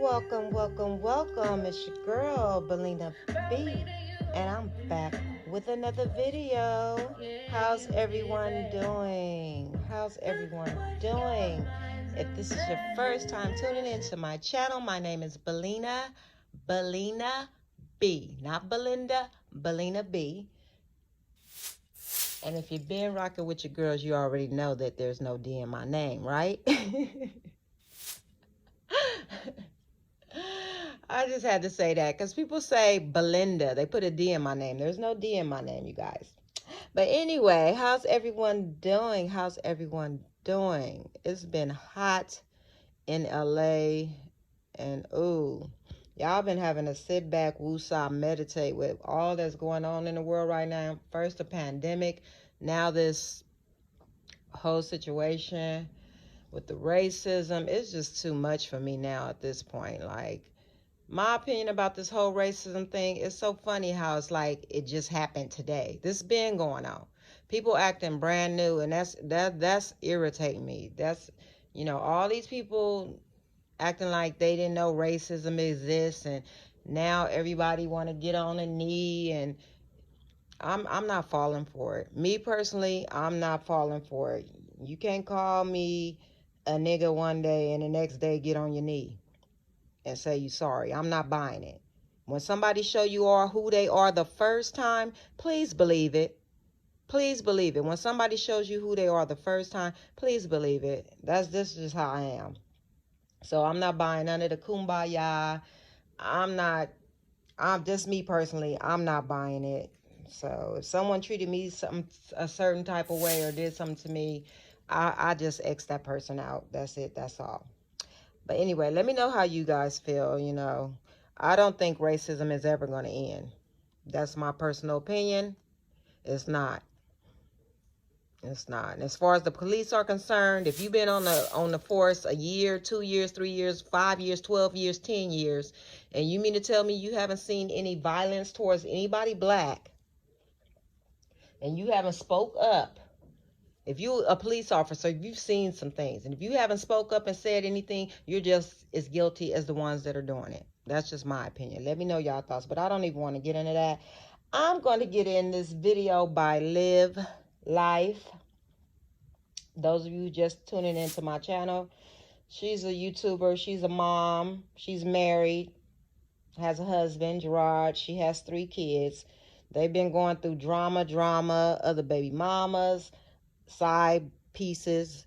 welcome. It's your girl, Belina B. And I'm back with another video. How's everyone doing? If this is your first time tuning into my channel, my name is Belina B. Not Belinda, Belina B. And if you've been rocking with your girls, you already know that there's no D in my name, right? I just had to say that because people say Belinda. They put a D in my name. There's no D in my name, you guys. But anyway, how's everyone doing? It's been hot in LA. And ooh, y'all been having to sit back, woosah, meditate with all that's going on in the world right now. First the pandemic, now this whole situation with the racism. It's just too much for me now at this point. Like, my opinion about this whole racism thing is so funny how it's like it just happened today. This been going on. People acting brand new, and that's irritating me. That's, all these people acting like they didn't know racism exists, and now everybody want to get on a knee, and I'm not falling for it. Me personally, I'm not falling for it. You can't call me a nigga one day and the next day get on your knee and say you sorry. I'm not buying it. When somebody show you are who they are the first time, please believe it. Please believe it. When somebody shows you who they are the first time, please believe it. This is just how I am. So I'm not buying none of the kumbaya. I'm just me personally, I'm not buying it. So if someone treated me a certain type of way or did something to me, I just X that person out. That's it. That's all. But anyway, let me know how you guys feel. I don't think racism is ever going to end. That's my personal opinion. It's not. It's not. And as far as the police are concerned, if you've been on the force a year, 2 years, 3 years, 5 years, 12 years, 10 years, and you mean to tell me you haven't seen any violence towards anybody black, and you haven't spoke up, if you're a police officer, you've seen some things. And if you haven't spoke up and said anything, you're just as guilty as the ones that are doing it. That's just my opinion. Let me know y'all thoughts, but I don't even want to get into that. I'm going to get in this video by Live Life. Those of you just tuning into my channel, she's a YouTuber. She's a mom. She's married, has a husband, Gerard. She has 3 kids. They've been going through drama, other baby mamas, side pieces,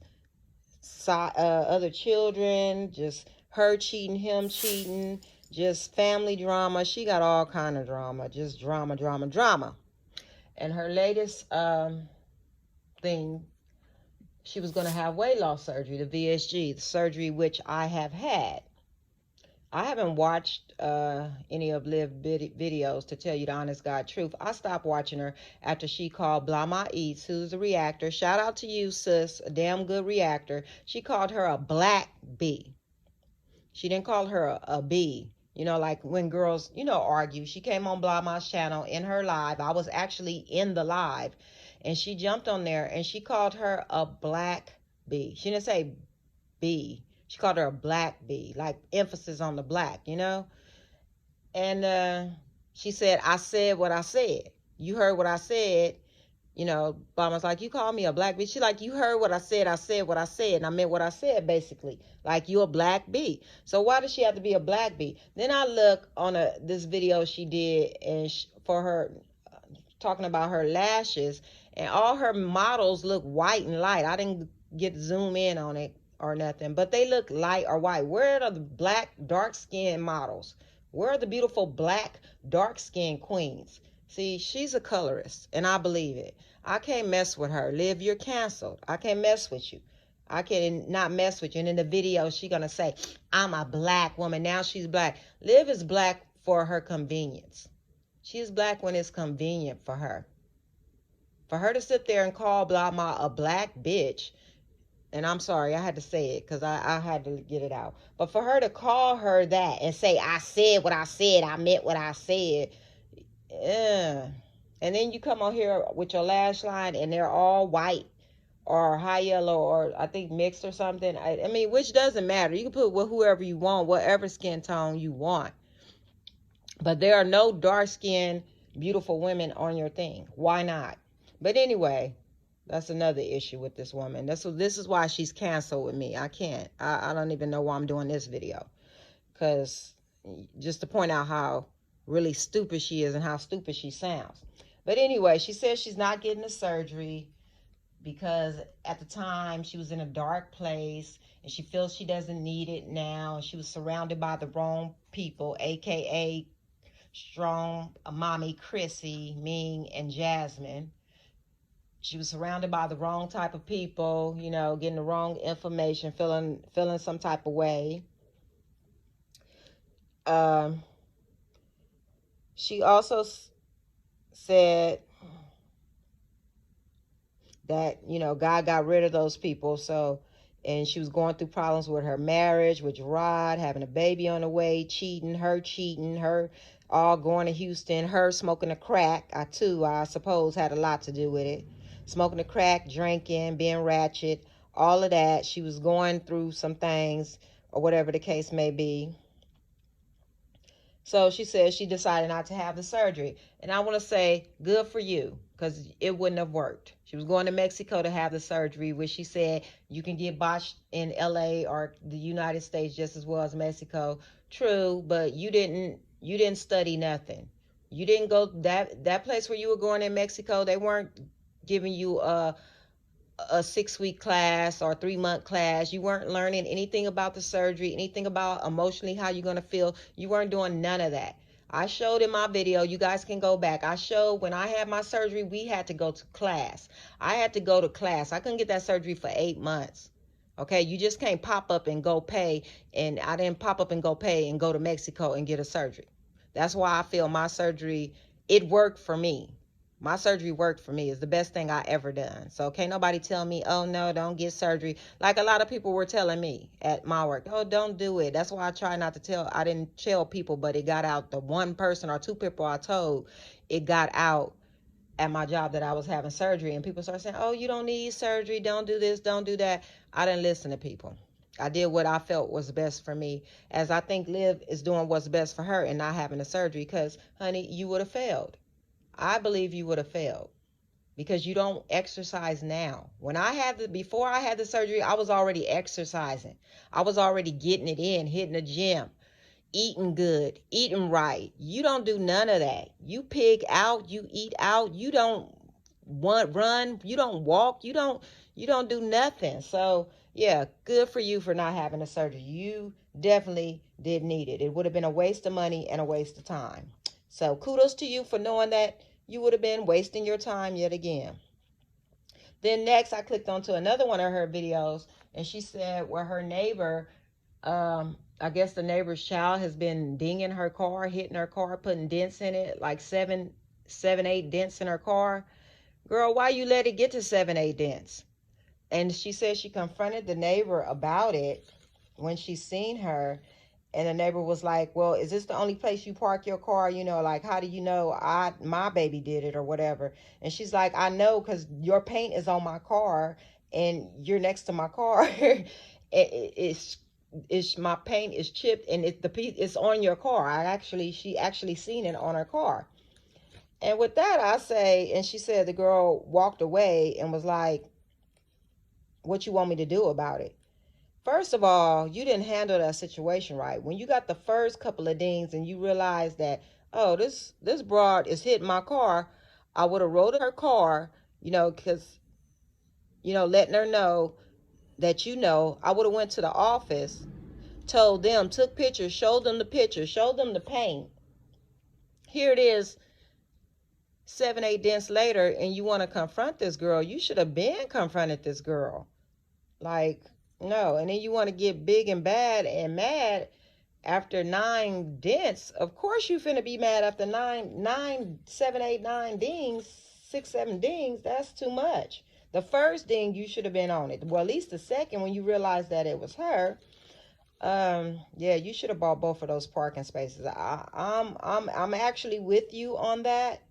other children, just her cheating, him cheating, just family drama. She got all kind of drama, just drama. And her latest thing, she was going to have weight loss surgery, the VSG, the surgery which I have had. I haven't watched any of Liv videos, to tell you the honest God truth. I stopped watching her after she called Blama Eats, who's a reactor. Shout out to you, sis, a damn good reactor. She called her a black bee. She didn't call her a bee. Like when girls, argue. She came on Blama's channel in her live. I was actually in the live. And she jumped on there and she called her a black bee. She didn't say bee. She called her a black bee, like emphasis on the black, And she said, I said what I said. You heard what I said. Obama's like, you called me a black bee. She like, you heard what I said what I said. And I meant what I said, basically. Like, you a black bee. So why does she have to be a black bee? Then I look on this video she did and for her, talking about her lashes. And all her models look white and light. I didn't get to zoom in on it or nothing, but they look light or white. Where are the black dark skin models? Where are the beautiful black dark skin queens? See, she's a colorist and I believe it. I can't mess with her. Liv, you're canceled. I can't mess with you. I can not mess with you. And in the video she gonna say, I'm a black woman. Now she's black. Liv is black for her convenience. She's black when it's convenient for her. For her to sit there and call Blama a black bitch, and I'm sorry, I had to say it because I had to get it out. But for her to call her that and say, I said what I said, I meant what I said. Yeah. And then you come on here with your lash line and they're all white or high yellow, or I think mixed or something. I mean, which doesn't matter. You can put whoever you want, whatever skin tone you want. But there are no dark skinned, beautiful women on your thing. Why not? But anyway, that's another issue with this woman. This is why she's canceled with me. I can't. I don't even know why I'm doing this video. Because just to point out how really stupid she is and how stupid she sounds. But anyway, she says she's not getting the surgery because at the time she was in a dark place and she feels she doesn't need it now. She was surrounded by the wrong people, aka Strong, Mommy, Chrissy, Ming, and Jasmine. She was surrounded by the wrong type of people, you know, getting the wrong information, feeling some type of way. She also said that, you know, God got rid of those people. So, and she was going through problems with her marriage, with Gerard, having a baby on the way, cheating, her all going to Houston, her smoking a crack. I suppose, had a lot to do with it. Smoking a crack, drinking, being ratchet, all of that. She was going through some things, or whatever the case may be. So she said she decided not to have the surgery. And I want to say, good for you, because it wouldn't have worked. She was going to Mexico to have the surgery, which she said you can get botched in LA or the United States just as well as Mexico. True, but you didn't study nothing. You didn't go that place where you were going in Mexico. They weren't giving you a 6-week class or 3-month class. You weren't learning anything about the surgery, anything about emotionally how you're going to feel. You weren't doing none of that. I showed in my video, you guys can go back. I showed when I had my surgery, we had to go to class. I had to go to class. I couldn't get that surgery for 8 months. Okay, you just can't pop up and go pay. And I didn't pop up and go pay and go to Mexico and get a surgery. That's why I feel my surgery, it worked for me. My surgery worked for me. It's the best thing I ever done. So can't nobody tell me, oh no, don't get surgery. Like a lot of people were telling me at my work, oh, don't do it. That's why I try not to tell. I didn't tell people, but it got out. The one person or two people I told, it got out at my job that I was having surgery. And people started saying, oh, you don't need surgery. Don't do this. Don't do that. I didn't listen to people. I did what I felt was best for me, as I think Liv is doing what's best for her and not having a surgery, because, honey, you would have failed. I believe you would have failed because you don't exercise now. Before I had the surgery, I was already exercising. I was already getting it in, hitting the gym, eating good, eating right. You don't do none of that. You pig out, you eat out, you don't run, you don't walk, you don't do nothing. So yeah, good for you for not having a surgery. You definitely did need it. It would have been a waste of money and a waste of time. So kudos to you for knowing that you would have been wasting your time yet again. Then next I clicked onto another one of her videos, and she said where her neighbor, I guess the neighbor's child has been dinging her car, hitting her car, putting dents in it, like seven, 8 dents in her car. Girl, why you let it get to 7, 8 dents? And she said she confronted the neighbor about it when she seen her. And the neighbor was like, well, is this the only place you park your car? You know, like, how do you know my baby did it or whatever? And she's like, I know because your paint is on my car and you're next to my car. It's my paint is chipped and it's on your car. She actually seen it on her car. And with that, I say, and she said the girl walked away and was like, what you want me to do about it? First of all, you didn't handle that situation right. When you got the first couple of dings and you realized that, oh, this broad is hitting my car, I would have rolled her car, because, letting her know that, I would have went to the office, told them, took pictures, showed them the paint. Here it is, 7, 8 dents later, and you want to confront this girl. You should have been confronted this girl. Like, no. And then you want to get big and bad and mad after 9 dents. Of course you finna be mad after 7, 8, 9 dings, 6, 7 dings. That's too much. The first ding, you should have been on it. Well, at least the second, when you realized that it was her. Yeah, you should have bought both of those parking spaces. I'm actually with you on that,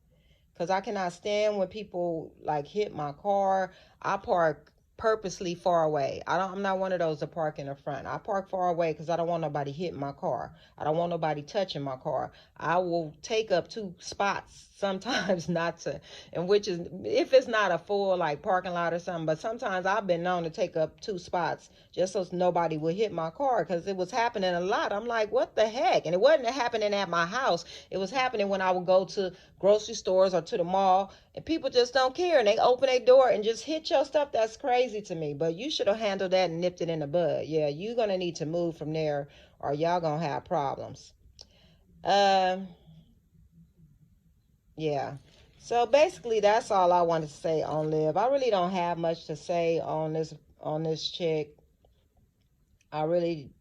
because I cannot stand when people like hit my car. I park purposely far away. I'm not one of those to park in the front. I park far away because I don't want nobody hitting my car. I don't want nobody touching my car. I will take up 2 spots sometimes not to, and which is if it's not a full like parking lot or something, but sometimes I've been known to take up 2 spots just so nobody would hit my car because it was happening a lot. I'm like, what the heck? And it wasn't happening at my house. It was happening when I would go to grocery stores or to the mall, and people just don't care, and they open their door and just hit your stuff. That's crazy to me. But you should have handled that and nipped it in the bud. Yeah, you're gonna need to move from there, or y'all gonna have problems. Um, yeah. So basically, that's all I wanted to say on Liv. I really don't have much to say on this chick. I really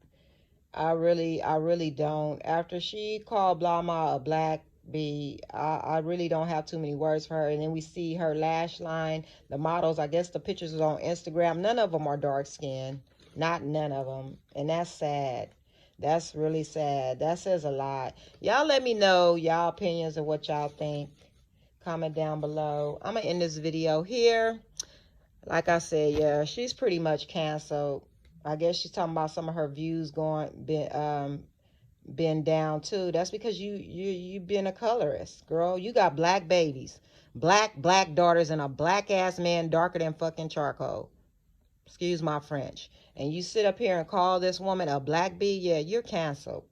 I really don't. After she called Blama a black bee, I really don't have too many words for her. And then we see her lash line, the models. I guess the pictures is on Instagram. None of them are dark skinned. Not none of them. And that's sad. That's really sad. That says a lot. Y'all let me know y'all opinions of what y'all think. Comment down below. I'm going to end this video here. Like I said, yeah, she's pretty much canceled. I guess she's talking about some of her views been down too. That's because you been a colorist, girl. You got black babies, black daughters, and a black ass man darker than fucking charcoal. Excuse my French. And you sit up here and call this woman a black bee? Yeah, you're canceled.